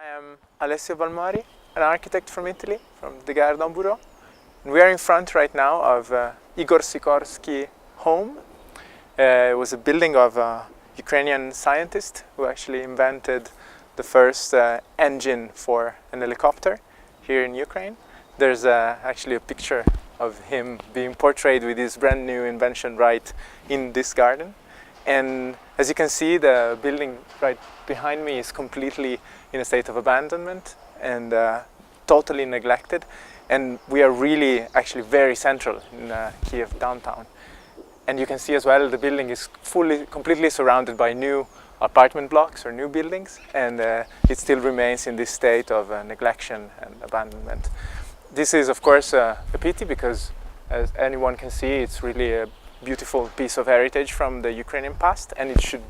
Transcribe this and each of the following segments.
I am Alessio Valmori, an architect from Italy, from the Gayardon Bureau. And we are in front right now of Igor Sikorsky's home. It was a building of a Ukrainian scientist who actually invented the first engine for an helicopter here in Ukraine. There's actually a picture of him being portrayed with his brand new invention right in this garden. And as you can see, the building right behind me is completely in a state of abandonment and totally neglected. And we are really actually very central in Kiev downtown. And you can see as well the building is completely surrounded by new apartment blocks or new buildings, and it still remains in this state of neglection and abandonment. This is of course a pity because, as anyone can see, it's really a beautiful piece of heritage from the Ukrainian past, and it should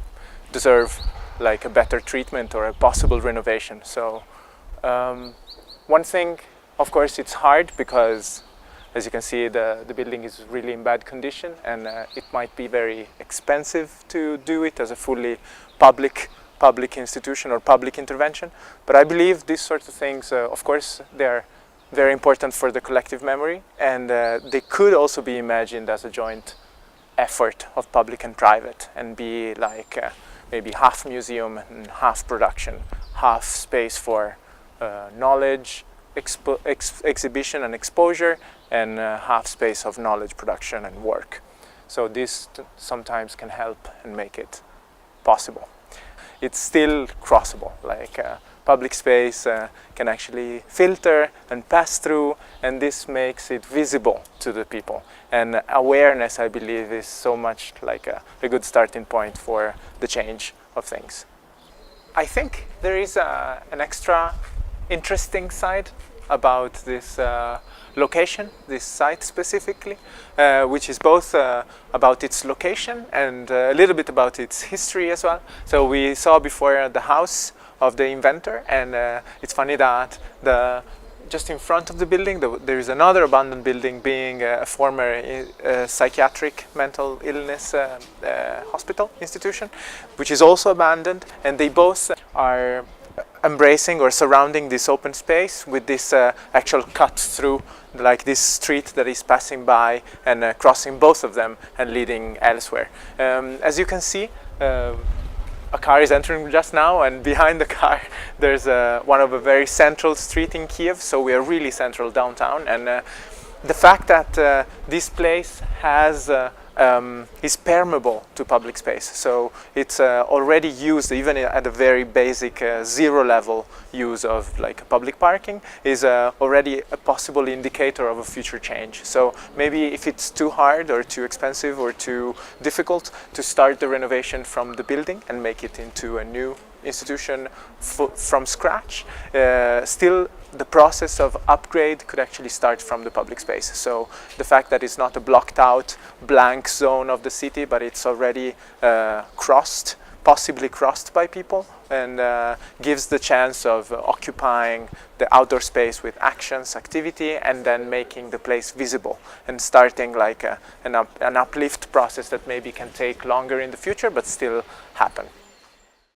deserve like a better treatment or a possible renovation. So one thing, of course, it's hard because, as you can see, the building is really in bad condition, and it might be very expensive to do it as a fully public institution or public intervention. But I believe these sorts of things, of course, they are very important for the collective memory, and they could also be imagined as a joint effort of public and private, and be like maybe half museum and half production, half space for knowledge, exhibition and exposure, and half space of knowledge production and work. So this sometimes can help and make it possible. It's still crossable, like public space can actually filter and pass through, and this makes it visible to the people. And awareness, I believe, is so much like a good starting point for the change of things. I think there is an extra interesting side about this location, this site specifically, which is both about its location and a little bit about its history as well. So we saw before the house of the inventor, and it's funny that just in front of the building there is another abandoned building, being a former psychiatric mental illness hospital institution, which is also abandoned, and they both are embracing or surrounding this open space with this actual cut through, like this street that is passing by and crossing both of them and leading elsewhere. As you can see, a car is entering just now, and behind the car there's one of a very central street in Kiev, so we are really central downtown. And the fact that this place has is permeable to public space, so it's already used even at a very basic zero level use of like public parking, is already a possible indicator of a future change. So maybe if it's too hard or too expensive or too difficult to start the renovation from the building and make it into a new institution from scratch, still the process of upgrade could actually start from the public space. So the fact that it's not a blocked out blank zone of the city, but it's already possibly crossed by people, and gives the chance of occupying the outdoor space with actions, activity, and then making the place visible and starting like an uplift process that maybe can take longer in the future but still happen.